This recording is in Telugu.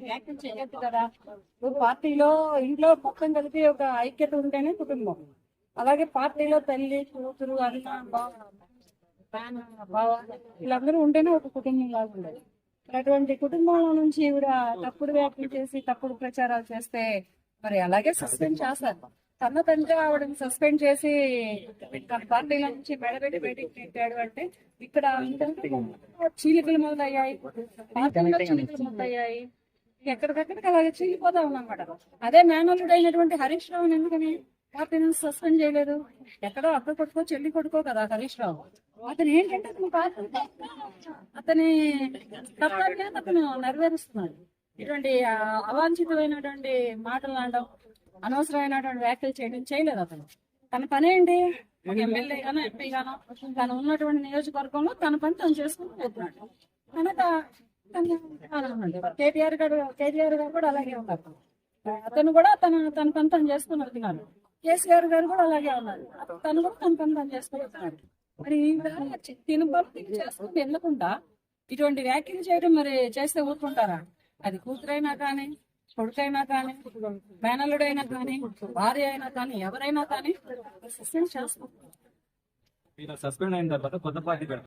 వ్యాఖ్యలు చేయొద్దు కదా. ఇప్పుడు పార్టీలో ఇంట్లో మొత్తం కలిపి ఒక ఐక్యత ఉంటేనే కుటుంబం. అలాగే పార్టీలో తల్లి, కూతురు, అన్న, బావ వీళ్ళందరూ ఉంటేనే ఒక కుటుంబం లాగా ఉండదు. అటువంటి కుటుంబంలో నుంచి ఈవిడ తప్పుడు వ్యాఖ్యలు చేసి తప్పుడు ప్రచారాలు చేస్తే మరి అలాగే సస్పెండ్ చేస్తారు. తన తండ్రి ఆవిడని సస్పెండ్ చేసి పార్టీల నుంచి బయటపెట్టి బయటికి పెట్టాడు అంటే ఇక్కడ చీలికలు మొదలయ్యాయి, పార్టీలో చీలికలు మొదలయ్యాయి, ఎక్కడికక్కడికి అలాగే చీలిపోతా ఉన్నమాట. అదే మేనల్లుడు అయినటువంటి హరీష్ రావుని ఎందుకని పార్టీ నుంచి సస్పెండ్ చేయలేదు? ఎక్కడో అక్క కొడుకో చెల్లి కొడుకో కదా హరీష్ రావు. అతను ఏంటంటే అతని కర్తవ్యాన్ని అతను నెరవేరుస్తున్నాడు. ఇటువంటి అవాంఛితమైనటువంటి మాటలు అనడం, అనవసరమైనటువంటి వ్యాఖ్యలు చేయలేదు అతను. తన పని ఏంటి? ఎమ్మెల్యే గానో ఎంపీ గానో తను ఉన్నటువంటి నియోజకవర్గంలో తన పని తను చేసుకుని పోతున్నాడు కనుక కేటీఆర్ గారు కూడా అలాగే ఉన్నారు. అతను కూడా తన పని తను చేసుకుని వెళ్తున్నారు. కేసీఆర్ గారు కూడా అలాగే ఉన్నారు. తను కూడా తన పని తను చేసుకుని వెళ్తున్నారు. మరి తిను పని చేసుకుని వెళ్ళకుండా ఇటువంటి వ్యాఖ్యలు చేయడం మరి చేస్తే ఊరుకుంటారా? అది కూతురైనా కానీ, కొడుకైనా కానీ, మేనల్లుడైనా కానీ, భార్య అయినా కానీ, ఎవరైనా కానీ సస్పెండ్ చేస్తారు. సస్పెండ్ అయిన తర్వాత కొత్త పార్టీ